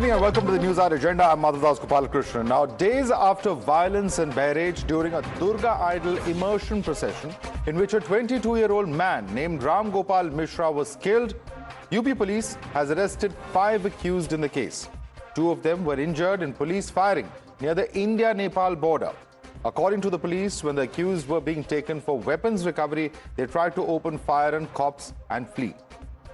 evening and welcome to the Newshour Agenda. I'm Madhavdas G. Now, days after violence in Bahraich during a Durga idol immersion procession in which a 22-year-old man named Ram Gopal Mishra was killed, UP police has arrested 5 accused in the case. 2 of them were injured in police firing near the India-Nepal border. According to the police, when the accused were being taken for weapons recovery, they tried to open fire on cops and flee.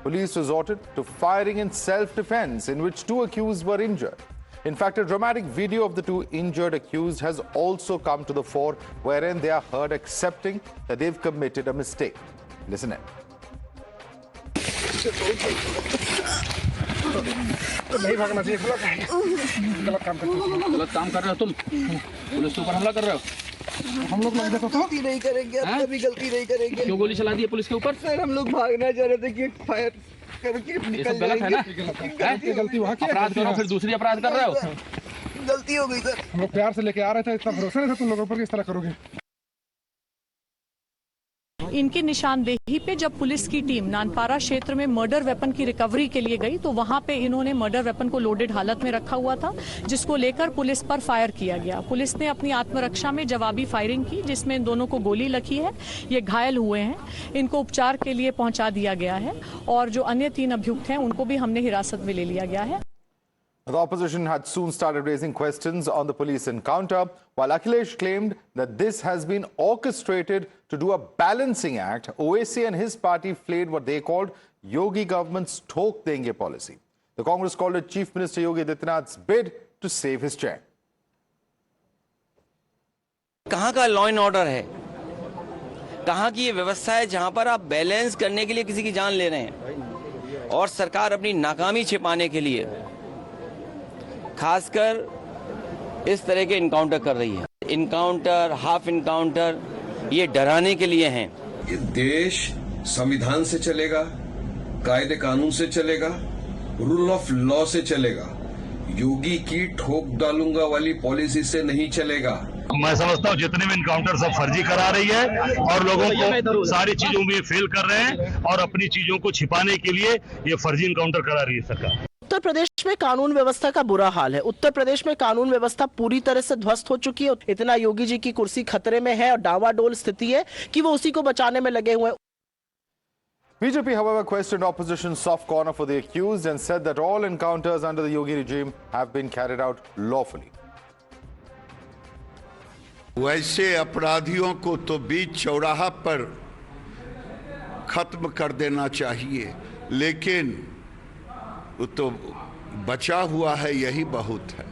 Police resorted to firing in self-defense, in which 2 accused were injured. In fact, a dramatic video of the 2 injured accused has also come to the fore, wherein they are heard accepting that they've committed a mistake. Listen in. नहीं भागना चाहिए, गलत काम कर रहे हो तुम। Police के ऊपर हमला कर रहे हो। हम लोग लग जाते तो नहीं करेंगे, कभी गलती नहीं करेंगे। क्यों गोली चला दी है पुलिस के ऊपर? सर हम लोग भागना चाह रहे थे कि फायर करके निकल गलत है ना? गलती वहाँ की अपराध करो फिर दूसरी अपराध कर रहे हो। गलती हो गई सर। हम लोग प्यार से लेके आ रहे थे, इतना भरोसा नहीं था तुम लोगों पर कि इस तरह करोगे। इनकी निशानदेही पे जब पुलिस की टीम नानपारा क्षेत्र में मर्डर वेपन की रिकवरी के लिए गई तो वहां पे इन्होंने मर्डर वेपन को लोडेड हालत में रखा हुआ था, जिसको लेकर पुलिस पर फायर किया गया। पुलिस ने अपनी आत्मरक्षा में जवाबी फायरिंग की, जिसमें इन दोनों को गोली लगी है। ये घायल हुए हैं, इनको उपचार के लिए पहुंचा दिया गया है और जो अन्य 3 अभियुक्त हैं उनको भी हमने हिरासत में ले लिया गया है। The opposition had soon started raising questions on the police encounter, while Akhilesh claimed that this has been orchestrated to do a balancing act. OAC and his party flayed what they called Yogi government's Thok Denge policy. The Congress called it Chief Minister Yogi Adityanath's bid to save his chair. कहाँ का law and order है? कहाँ की ये व्यवस्था है जहाँ पर आप बैलेंस करने के लिए किसी की जान ले रहे हैं और सरकार अपनी नाकामी छिपाने के लिए खासकर इस तरह के इनकाउंटर कर रही है। इनकाउंटर, हाफ इनकाउंटर ये डराने के लिए हैं। ये देश संविधान से चलेगा, कायदे कानून से चलेगा, रूल ऑफ लॉ से चलेगा। योगी की ठोक डालूंगा वाली पॉलिसी से नहीं चलेगा। मैं समझता हूँ जितने भी इनकाउंटर सब फर्जी करा रही है और लोगों को सारी चीजों में फेल कर रहे हैं और अपनी चीजों को छिपाने के लिए ये फर्जी इनकाउंटर करा रही है सरकार। उत्तर प्रदेश में कानून व्यवस्था का बुरा हाल है। उत्तर प्रदेश में कानून व्यवस्था पूरी तरह से ध्वस्त हो चुकी है। इतना योगी जी की कुर्सी खतरे में है और डावाडोल स्थिति है कि वो उसी को बचाने में लगे हुए हैं। BJP, however, questioned opposition's soft corner for the accused and said that all encounters under the Yogi regime have been carried out lawfully. वैसे अपराधियों को तो बीच चौराहा पर खत्म कर देना चाहिए, लेकिन वो तो बचा हुआ है, यही बहुत है।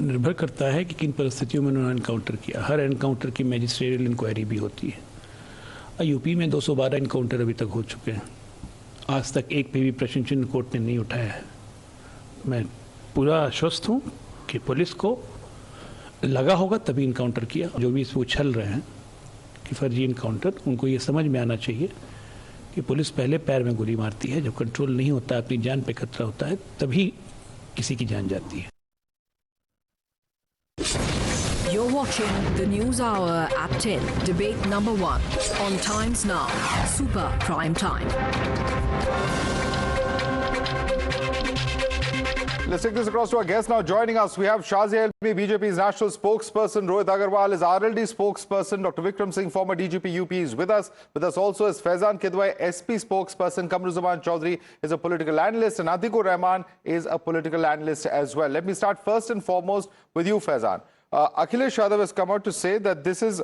निर्भर करता है कि किन परिस्थितियों में उन्होंने एनकाउंटर किया। हर एनकाउंटर की मैजिस्ट्रियल इंक्वायरी भी होती है। यूपी में 212 एनकाउंटर अभी तक हो चुके हैं। आज तक एक पे भी प्रश्न चिन्ह कोर्ट ने नहीं उठाया है। मैं पूरा आश्वस्त हूँ कि पुलिस को लगा होगा तभी इनकाउंटर किया। जो भी इसमें उछल रहे हैं कि फर्जी इनकाउंटर, उनको ये समझ में आना चाहिए कि पुलिस पहले पैर में गोली मारती है, जब कंट्रोल नहीं होता, अपनी जान पे खतरा होता है, तभी किसी की जान जाती है। You're watching the News Hour at 10, debate number 1 on Times Now, Super Prime Time. Let's take this across to our guests now. Joining us, we have Shazia Elmi, BJP's national spokesperson. Rohit Agarwal is RLD spokesperson. Dr. Vikram Singh, former DGP UP, is with us. With us also is Faizan Kidwai, SP spokesperson. Kamruzaman Chaudhary is a political analyst. And Atikur Rahman is a political analyst as well. Let me start first and foremost with you, Faizan. Akhilesh Yadav has come out to say that this is,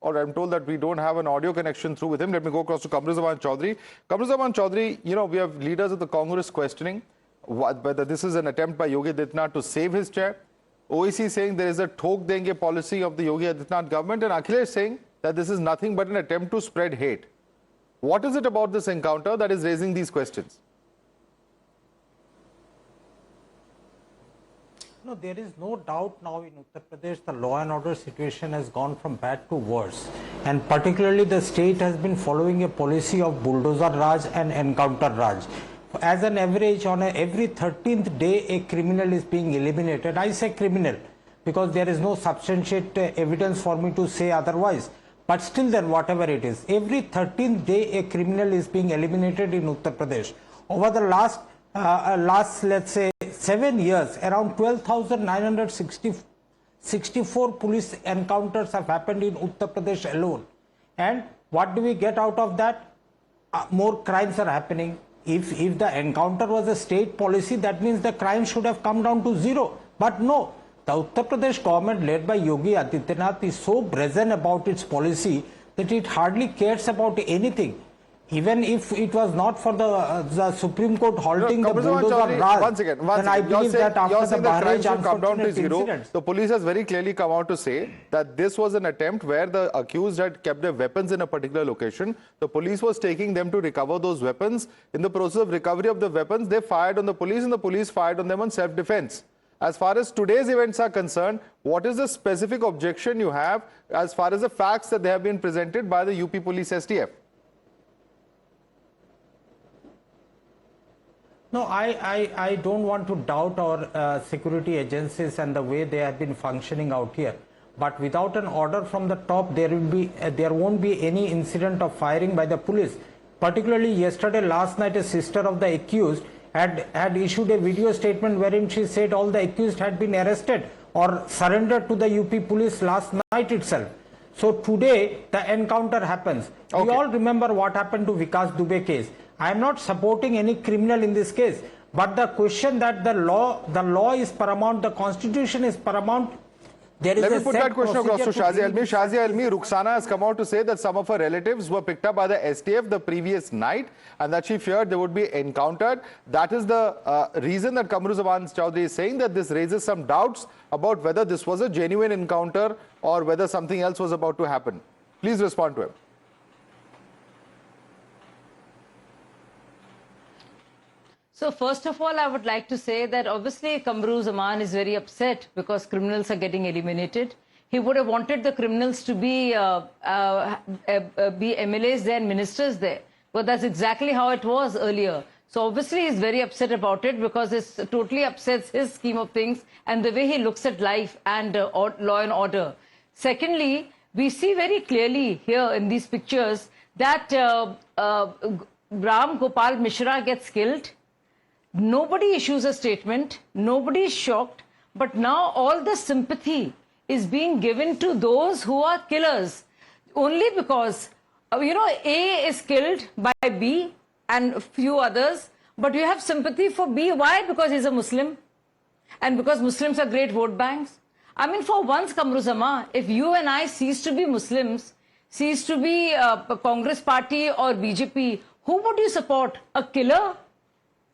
or I'm told that we don't have an audio connection through with him. Let me go across to Kamruzaman Chaudhary. Kamruzaman Chaudhary, you know, we have leaders of the Congress questioning whether this is an attempt by Yogi Adityanath to save his chair. OAC saying there is a Thok Denge policy of the Yogi Adityanath government, and Akhilesh saying that this is nothing but an attempt to spread hate. What is it about this encounter that is raising these questions? No, there is no doubt now in Uttar Pradesh the law and order situation has gone from bad to worse, and particularly the state has been following a policy of bulldozer Raj and encounter Raj. As an average, on every 13th day a criminal is being eliminated. I say criminal because there is no substantiate evidence for me to say otherwise, but still then whatever it is, every 13th day a criminal is being eliminated in Uttar Pradesh. Over the last last, let's say, 7 years, around 12,964 police encounters have happened in Uttar Pradesh alone. And what do we get out of that? More crimes are happening. If the encounter was a state policy, that means the crime should have come down to zero. But no, the Uttar Pradesh government led by Yogi Adityanath is so brazen about its policy that it hardly cares about anything. Even if it was not for the Supreme Court halting the bulldozer Raj, once again, then I believe that after the Bahraich unfortunate incidents, the police has very clearly come out to say that this was an attempt where the accused had kept their weapons in a particular location. The police was taking them to recover those weapons. In the process of recovery of the weapons, they fired on the police and the police fired on them on self-defense. As far as today's events are concerned, what is the specific objection you have as far as the facts that they have been presented by the UP Police STF? No, I don't want to doubt our security agencies and the way they have been functioning out here. But without an order from the top, there won't be any incident of firing by the police. Particularly yesterday, last night, a sister of the accused had issued a video statement wherein she said all the accused had been arrested or surrendered to the UP police last night itself. So today, the encounter happens. Okay. We all remember what happened to Vikas Dubey case. I am not supporting any criminal in this case, but the question that the law is paramount, the constitution is paramount. Let me put that question across to Shazia Almi. Shazia Almi, Rukhsana has come out to say that some of her relatives were picked up by the STF the previous night and that she feared they would be encountered. That is the reason that Kamruzaman Chaudhary is saying that this raises some doubts about whether this was a genuine encounter or whether something else was about to happen. Please respond to him. So first of all, I would like to say that obviously Kamruzaman is very upset because criminals are getting eliminated. He would have wanted the criminals to be MLAs there and ministers there. But that's exactly how it was earlier. So obviously he's very upset about it because it totally upsets his scheme of things and the way he looks at life and law and order. Secondly, we see very clearly here in these pictures that Ram Gopal Mishra gets killed. Nobody issues a statement, nobody is shocked, but now all the sympathy is being given to those who are killers. Only because, A is killed by B and a few others, but you have sympathy for B. Why? Because he's a Muslim and because Muslims are great vote banks. I mean, for once, Kamruzama, if you and I cease to be Muslims, cease to be a Congress party or BJP, who would you support? A killer?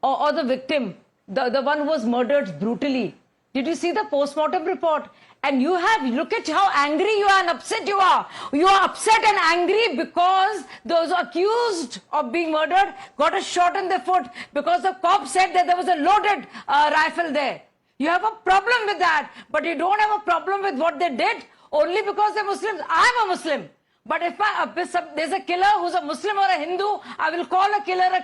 Or the victim, the one who was murdered brutally? Did you see the post-mortem report? And look at how angry you are and upset you are. You are upset and angry because those accused of being murdered got a shot in the foot because the cop said that there was a loaded rifle there. You have a problem with that, but you don't have a problem with what they did only because they're Muslims. I'm a Muslim. But if there's a killer who's a Muslim or a Hindu, I will call a killer, a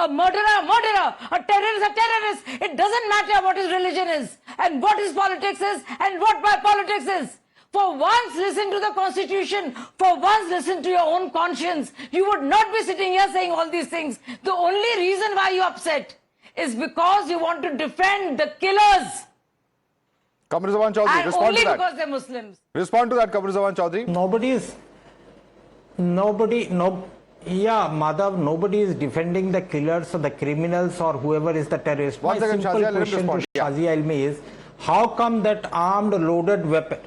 murderer, a terrorist, a terrorist. It doesn't matter what his religion is and what his politics is and what my politics is. For once, listen to the constitution. For once, listen to your own conscience. You would not be sitting here saying all these things. The only reason why you're upset is because you want to defend the killers. Kamruzaman Chaudhary, respond only to that. Because they're Muslims. Respond to that, Kamruzaman Chaudhary. Madhav, nobody is defending the killers or the criminals or whoever is the terrorist. My simple question to Shazia Almi is, how come that armed loaded weapon,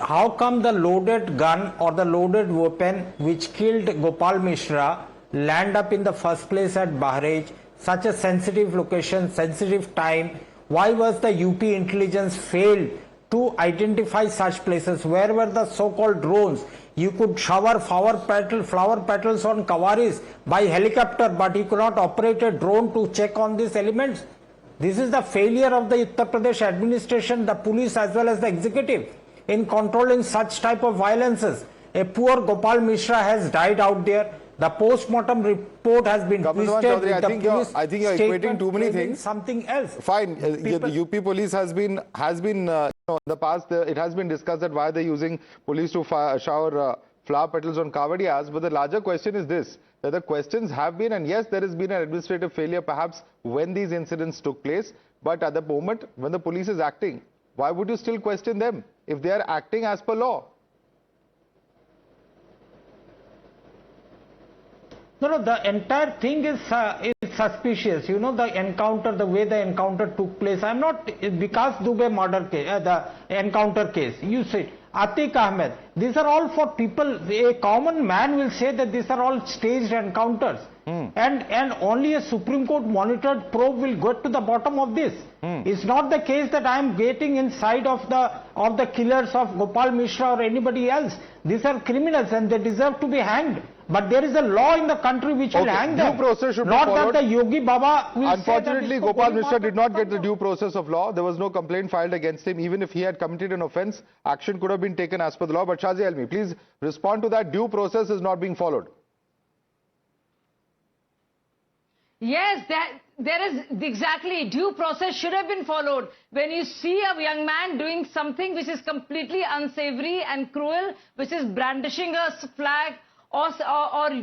how come the loaded gun or the loaded weapon which killed Gopal Mishra land up in the first place at Bahraich, such a sensitive location, sensitive time? Why was the UP intelligence failed to identify such places? Where were the so-called drones? You could shower flower petals on Waris by helicopter, but you could not operate a drone to check on these elements. This is the failure of the Uttar Pradesh administration, the police as well as the executive in controlling such type of violences. A poor Gopal Mishra has died out there. The post-mortem report has been twisted. I think you're equating too many things. Something else. Fine. The UP police has been in the past, it has been discussed that why they're using police to shower flower petals on Kavadiyas. But the larger question is this, that the questions have been, and yes, there has been an administrative failure perhaps when these incidents took place. But at the moment, when the police is acting, why would you still question them if they are acting as per law? No, the entire thing is suspicious. You know, the encounter, the way the encounter took place. I'm not, Vikas Dubey murder case, the encounter case. You said, Atiq Ahmed. These are all for people, a common man will say that these are all staged encounters. And only a Supreme Court monitored probe will get to the bottom of this. It's not the case that I am getting inside of the killers of Gopal Mishra or anybody else. These are criminals and they deserve to be hanged. But there is a law in the country which will hang them. Due process should not be followed. That the Yogi Baba will Unfortunately, say that Gopal Mishra did not get the due process of law. There was no complaint filed against him. Even if he had committed an offence, action could have been taken as per the law. But Shazi Almi, please respond to that. Due process is not being followed. Yes, there is exactly due process should have been followed. When you see a young man doing something which is completely unsavory and cruel, which is brandishing a flag or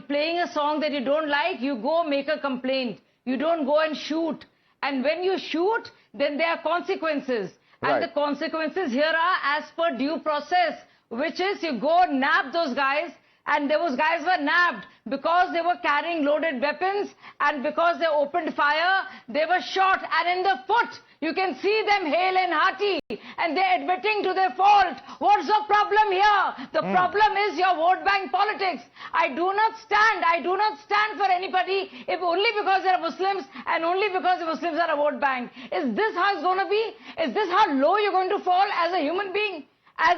playing a song that you don't like, you go make a complaint. You don't go and shoot. And when you shoot, then there are consequences. Right. And the consequences here are as per due process, which is you go nab those guys. And those guys were nabbed because they were carrying loaded weapons and because they opened fire, they were shot and in the foot. You can see them hale and hearty and they're admitting to their fault. What's the problem here? The problem is your vote bank politics. I do not stand for anybody if only because they're Muslims and only because the Muslims are a vote bank. Is this how it's going to be? Is this how low you're going to fall as a human being? As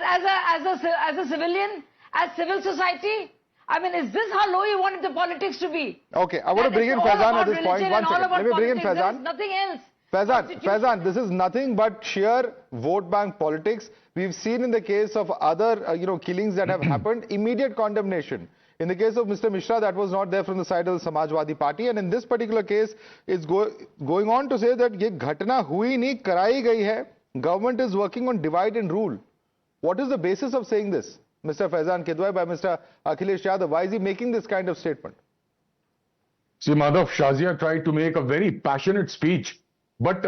a civilian? As civil society? I mean, is this how low you wanted the politics to be? Okay, I want to bring in Faizan at this point. One second. Let me bring in Faizan. Nothing else. Faizan, this is nothing but sheer vote bank politics. We've seen in the case of other, killings that have happened, immediate condemnation. In the case of Mr. Mishra, that was not there from the side of the Samajwadi party. And in this particular case, it's going on to say that ye ghatna hui nahi, karai gayi hai. Government is working on divide and rule. What is the basis of saying this? Mr. Faizan Kidwai, by Mr. Akhilesh Yadav. Why is he making this kind of statement? See, Madhav, Shazia tried to make a very passionate speech, but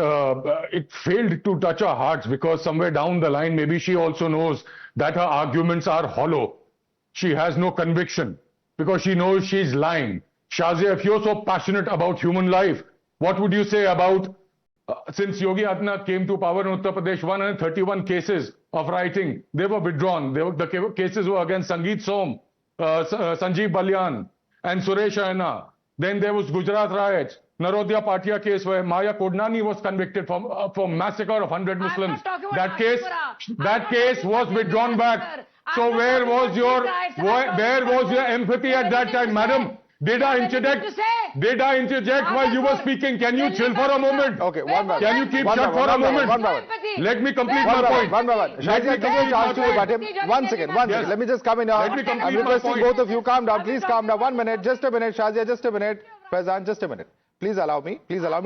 it failed to touch our hearts because somewhere down the line, maybe she also knows that her arguments are hollow. She has no conviction because she knows she's lying. Shazia, if you're so passionate about human life, what would you say about since Yogi Adityanath came to power in Uttar Pradesh, 131 cases of rioting, they were withdrawn. The cases were against Sangeet Som, Sanjeev Balyan and Suresh Aina. Then there was Gujarat riots, Narodya Patia case where Maya Kodnani was convicted for massacre of 100 Muslims. That case was withdrawn back. So where was your empathy at that time, madam? Did I interject while you were speaking? Can you chill for a moment? Okay, Can you keep shut for a moment? Let me complete my point. One second. Let me just come in. I'm requesting both of you, calm down. Please calm down. 1 minute. Just a minute. Shazia, just a minute. Faizan, just a minute. Please allow me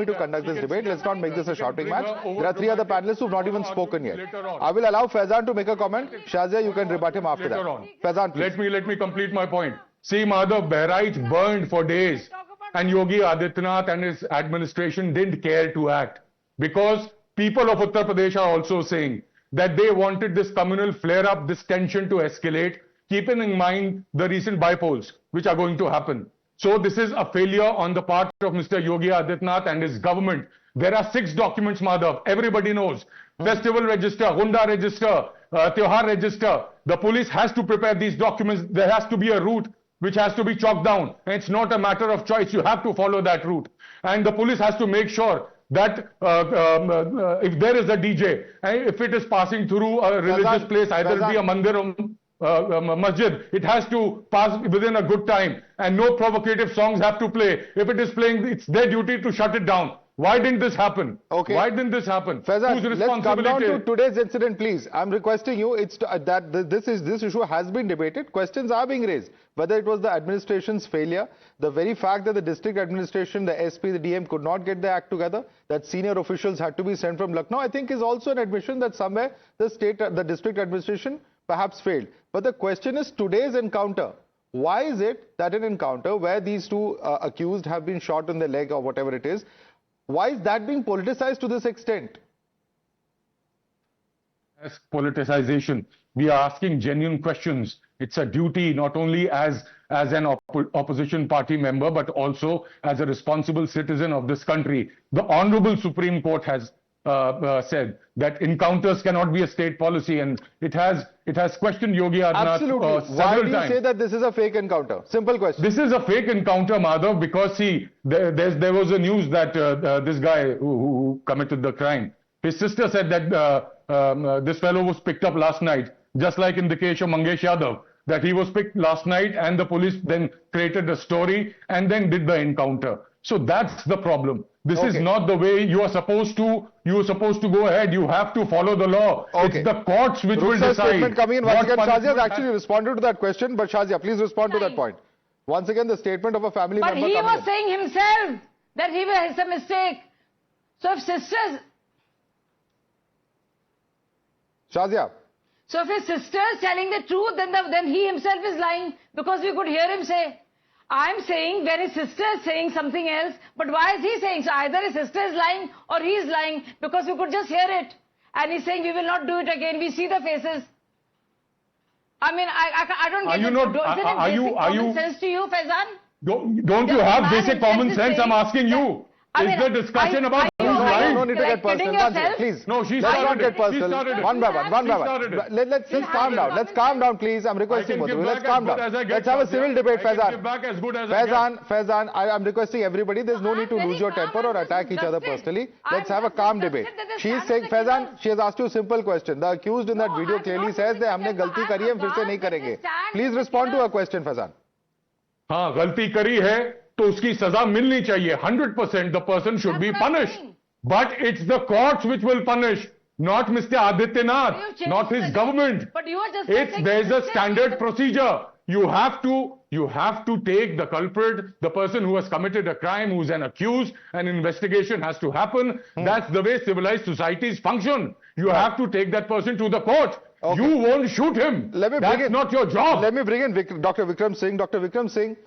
to conduct this debate. Let's not make this a shouting match. There are 3 other panelists who have not even spoken yet. I will allow Faizan to make a comment. Shazia, you can rebut him after that. Faizan, please. Let me complete my point. See, Madhav, Bahraich burned for days and Yogi Adityanath and his administration didn't care to act because people of Uttar Pradesh are also saying that they wanted this communal flare-up, this tension to escalate, keeping in mind the recent bypolls which are going to happen. So this is a failure on the part of Mr. Yogi Adityanath and his government. There are 6 documents, Madhav, everybody knows. Festival register, Hunda register, Tyohar register. The police has to prepare these documents. There has to be a route which has to be chalked down. And it's not a matter of choice. You have to follow that route. And the police has to make sure that if there is a DJ, and if it is passing through a religious place, either it be a mandir or masjid, it has to pass within a good time. And no provocative songs have to play. If it is playing, it's their duty to shut it down. Why didn't this happen? Okay. Why didn't this happen? Faizan, let's come down to today's incident, please. I'm requesting you. This issue has been debated. Questions are being raised. Whether it was the administration's failure, the very fact that the district administration, the SP, the DM could not get the act together, that senior officials had to be sent from Lucknow, I think is also an admission that somewhere the district administration perhaps failed. But the question is today's encounter. Why is it that an encounter where these two accused have been shot in the leg or whatever it is, why is that being politicized to this extent? As politicization, we are asking genuine questions. It's a duty not only as an opposition party member, but also as a responsible citizen of this country. The Honorable Supreme Court has said that encounters cannot be a state policy, and it has questioned Yogi Adityanath several times. Why do you say that this is a fake encounter? Simple question. This is a fake encounter, Madhav, because see, there was a news that this guy who committed the crime, his sister said that this fellow was picked up last night, just like in the case of Mangesh Yadav, that he was picked last night and the police then created a story and then did the encounter. So that's the problem. This is not the way you are supposed to go ahead. You have to follow the law. It's the courts which will decide. Statement coming in once again. Shazia has actually responded to that question, but Shazia, please respond to that point. Once again, the statement of a family member. But he was saying himself that it's a mistake. So if sisters... Shazia. So if his sister is telling the truth, then he himself is lying, because we could hear him say. I'm saying when his sister is saying something else, but why is he saying? So either his sister is lying or he is lying, because we could just hear it. And he's saying we will not do it again. We see the faces. I mean, I don't get it. Isn't it basic common sense to you, Faizan? Don't you have basic common sense? I'm asking you. Is the discussion about who's lying? No need to get personal. Please. No, she let's started not get personal. One by one. Let's calm down. Let's calm down, please. I'm requesting both of you. Let's calm down. Let's have a civil debate, Faizan. Faizan, I'm requesting everybody. There's no need to lose your temper or attack each other personally. Let's have a calm debate. She's saying, Faizan, she has asked you a simple question. The accused in that video clearly says that हमने गलती करी है, फिर से नहीं करेंगे. Please respond to her question, Faizan. हाँ, गलती करी है तो उसकी सजा मिलनी चाहिए. 100% the person should be punished. But it's the courts which will punish, not Mr. Adityanath, not his government. But you are just there's a standard procedure. You have to take the culprit, the person who has committed a crime, who's an accused. An investigation has to happen. That's the way civilized societies function. You have to take that person to the court. You won't shoot him. That's not your job. Let me bring in Dr. Vikram Singh. Dr. Vikram Singh,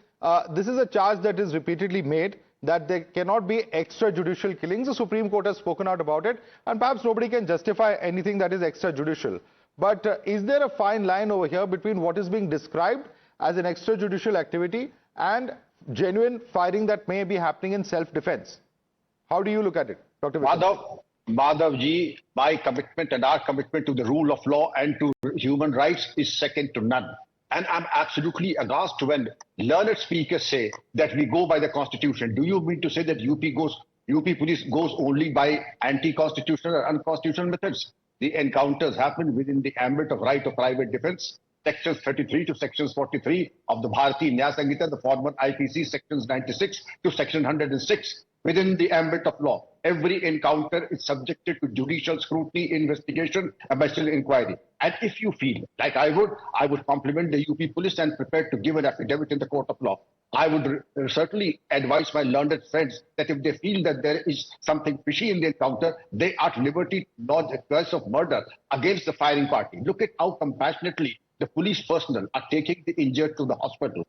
this is a charge that is repeatedly made, that there cannot be extrajudicial killings. The Supreme Court has spoken out about it, and perhaps nobody can justify anything that is extrajudicial. But is there a fine line over here between what is being described as an extrajudicial activity and genuine firing that may be happening in self-defense? How do you look at it, Dr. Vikram? Madhav G, my commitment and our commitment to the rule of law and to human rights is second to none. And I'm absolutely aghast when learned speakers say that we go by the constitution. Do you mean to say that UP police goes only by anti-constitutional or unconstitutional methods? The encounters happen within the ambit of right of private defense, sections 33 to sections 43 of the Bharatiya Nyaya Sanhita, the former IPC, sections 96 to section 106, within the ambit of law. Every encounter is subjected to judicial scrutiny, investigation, and special inquiry. And if you feel like I would compliment the UP police and prepare to give an affidavit in the court of law. I would certainly advise my learned friends that if they feel that there is something fishy in the encounter, they are at liberty to lodge a case of murder against the firing party. Look at how compassionately the police personnel are taking the injured to the hospital.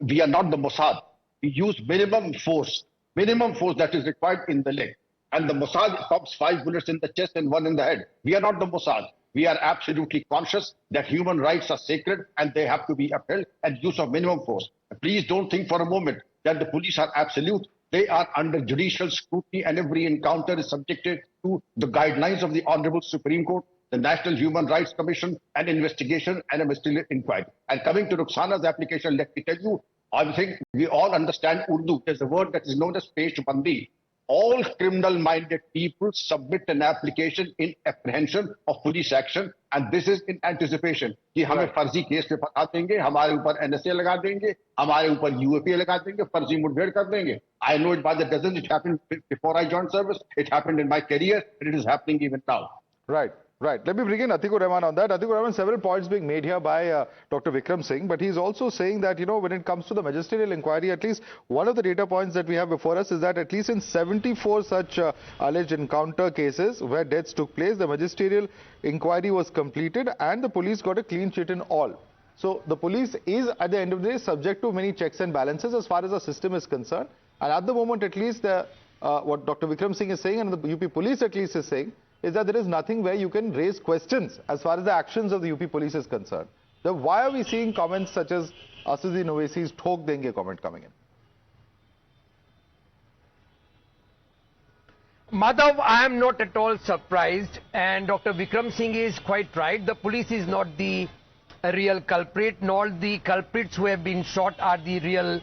We are not the Mossad. We use minimum force that is required in the leg. And the Mossad pumps 5 bullets in the chest and 1 in the head. We are not the Mossad. We are absolutely conscious that human rights are sacred and they have to be upheld, and use of minimum force. Please don't think for a moment that the police are absolute. They are under judicial scrutiny, and every encounter is subjected to the guidelines of the Honorable Supreme Court, the National Human Rights Commission, an investigation and a mysterious inquiry. And coming to Rukhsana's application, let me tell you, I think we all understand Urdu. There's a word that is known as peshbandi. All criminal-minded people submit an application in apprehension of police action, and this is in anticipation कि हमें फर्जी case पे फंसा देंगे, हमारे ऊपर NSA लगा देंगे, हमारे ऊपर UAP लगा देंगे, फर्जी मुठभेड़ कर देंगे. I know it by the dozens. It happened before I joined service. It happened in my career, and it is happening even now. Right. Right. Let me bring in Atikur Rahman on that. Atikur Rahman, several points being made here by Dr. Vikram Singh, but he's also saying that, when it comes to the magisterial inquiry, at least one of the data points that we have before us is that at least in 74 such alleged encounter cases where deaths took place, the magisterial inquiry was completed and the police got a clean sheet in all. So the police is, at the end of the day, subject to many checks and balances as far as the system is concerned. And at the moment, at least, what Dr. Vikram Singh is saying and the UP police at least is saying, is that there is nothing where you can raise questions as far as the actions of the UP police is concerned. Then why are we seeing comments such as Asadi Novesi's Thok Denge comment coming in? Madhav, I am not at all surprised, and Dr. Vikram Singh is quite right. The police is not the real culprit, nor the culprits who have been shot are the real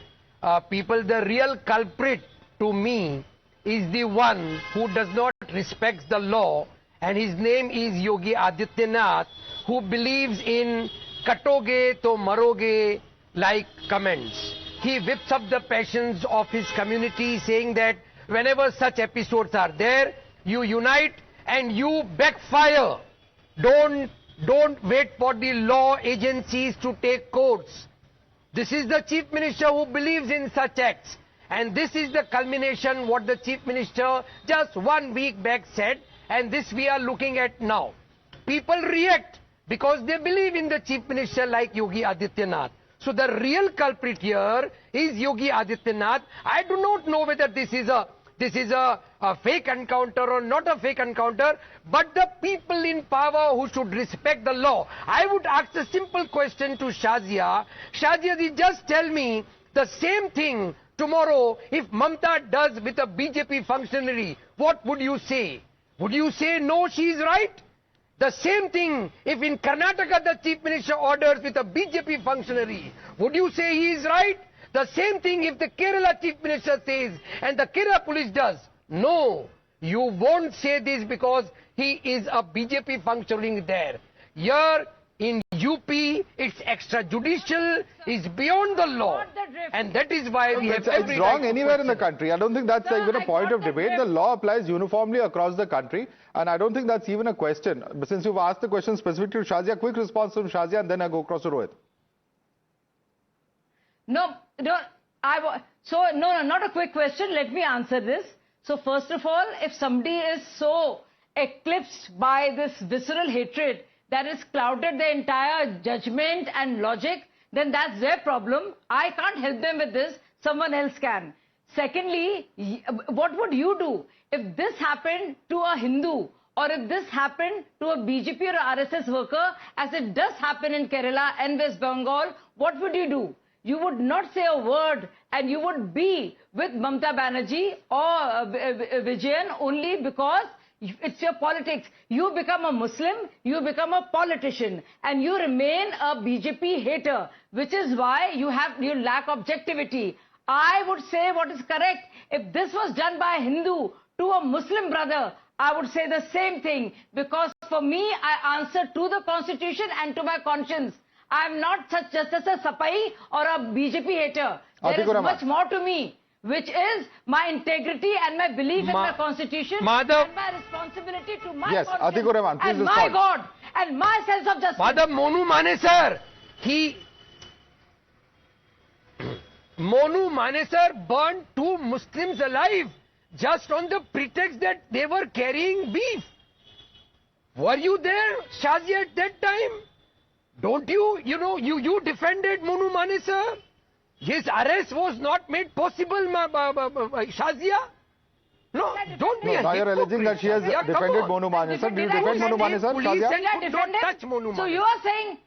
people. The real culprit to me is the one who does not respect the law, and his name is Yogi Adityanath, who believes in katoge to maroge like comments. He whips up the passions of his community, saying that whenever such episodes are there, you unite and you backfire. Don't wait for the law agencies to take courts. This is the Chief Minister who believes in such acts. And this is the culmination what the Chief Minister just 1 week back said, and this we are looking at now. People react because they believe in the Chief Minister like Yogi Adityanath. So the real culprit here is Yogi Adityanath. I do not know whether this is a fake encounter or not a fake encounter, but the people in power who should respect the law. I would ask a simple question to Shazia. Shazia, just tell me the same thing tomorrow if Mamta does with a BJP functionary. What would you say? Would you say no, she is right? The same thing if in Karnataka the Chief Minister orders with a BJP functionary. Would you say he is right? The same thing if the Kerala Chief Minister says and the Kerala police does. No, you won't say this because he is a BJP functionary there. Here in UP, it's extrajudicial, it's beyond the law. And that is why we have every It's wrong anywhere in the country. I don't think that's even a point of debate. The law applies uniformly across the country. And I don't think that's even a question. But since you've asked the question specifically to Shazia, quick response from Shazia and then I go across to Rohit. No, not a quick question. Let me answer this. So first of all, if somebody is so eclipsed by this visceral hatred that has clouded the entire judgment and logic, then that's their problem. I can't help them with this. Someone else can. Secondly, what would you do if this happened to a Hindu or if this happened to a BJP or RSS worker, as it does happen in Kerala and West Bengal? What would you do? You would not say a word and you would be with Mamata Banerjee or Vijayan only because it's your politics. You become a Muslim, you become a politician, and you remain a BJP hater, which is why you lack objectivity. I would say what is correct. If this was done by a Hindu to a Muslim brother, I would say the same thing, because for me, I answer to the constitution and to my conscience. I am not just a Sapai or a BJP hater. There is much more to me, which is my integrity and my belief in my constitution and my responsibility to my conscience and my God and my sense of justice. Madhav, Monu Mane sir burned 2 Muslims alive just on the pretext that they were carrying beef. Were you there, Shazia, at that time? Don't you defended Monu Mane sir? His arrest was not made possible, Shazia. No, don't be now you're alleging that she has defended Monu Mane sir. Do you defend Monu Mane sir, Shazia? Don't touch Monu Mane. So you are saying...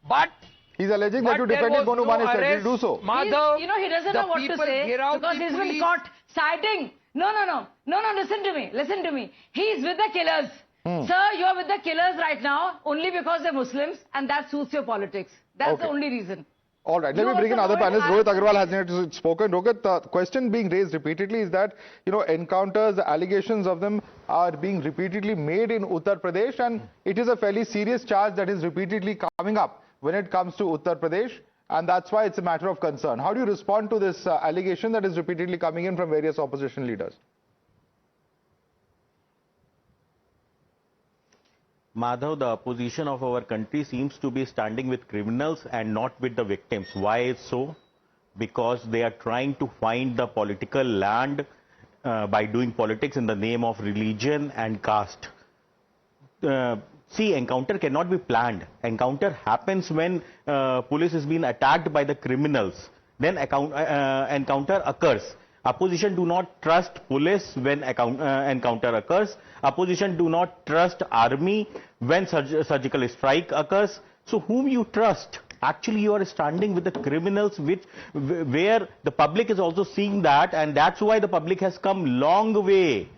But... He's alleging that you defended Monu Mane sir. Did you do so? Madhav, he doesn't know what to say because he's been caught siding. No, listen to me. He's with the killers. Sir, you're with the killers right now only because they're Muslims and that suits your politics. That's the only reason. All right, let me bring in other panelists. Rohit Agarwal has not spoken. Rohit, the question being raised repeatedly is that, encounters, the allegations of them are being repeatedly made in Uttar Pradesh, and it is a fairly serious charge that is repeatedly coming up when it comes to Uttar Pradesh, and that's why it's a matter of concern. How do you respond to this allegation that is repeatedly coming in from various opposition leaders? Madhav, the opposition of our country seems to be standing with criminals and not with the victims. Why is so? Because they are trying to find the political land by doing politics in the name of religion and caste. See, encounter cannot be planned. Encounter happens when police is being attacked by the criminals. Then encounter occurs. Opposition do not trust police when encounter occurs. Opposition do not trust army when surgical strike occurs. So whom you trust? Actually, you are standing with the criminals, where the public is also seeing that, and that's why the public has come long way.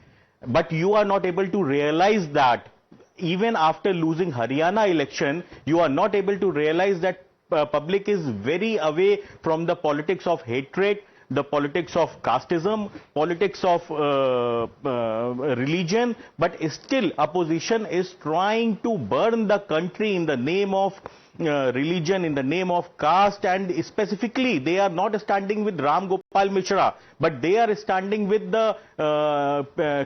But you are not able to realize that. Even after losing Haryana election, you are not able to realize that public is very away from the politics of hatred, the politics of casteism, politics of religion, but still opposition is trying to burn the country in the name of religion, in the name of caste, and specifically they are not standing with Ram Gopal Mishra, but they are standing with the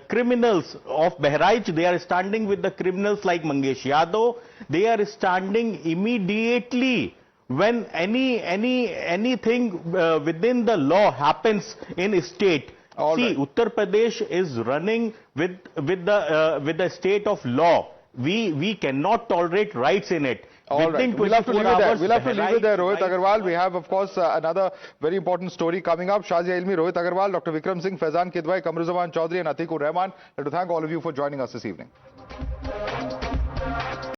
criminals of Bahraich. They are standing with the criminals like Mangesh Yadav. They are standing immediately when anything within the law happens in a state. See, Uttar Pradesh is running with the state of law. We cannot tolerate rights in it. All right. We'll have to leave it there. We'll have to leave it there, Rohit Agarwal. We have, of course, another very important story coming up. Shazia Ilmi, Rohit Agarwal, Dr. Vikram Singh, Faizan Kidwai, Kamruzaman Chaudhary and Atikur Rahman. I'd like to thank all of you for joining us this evening.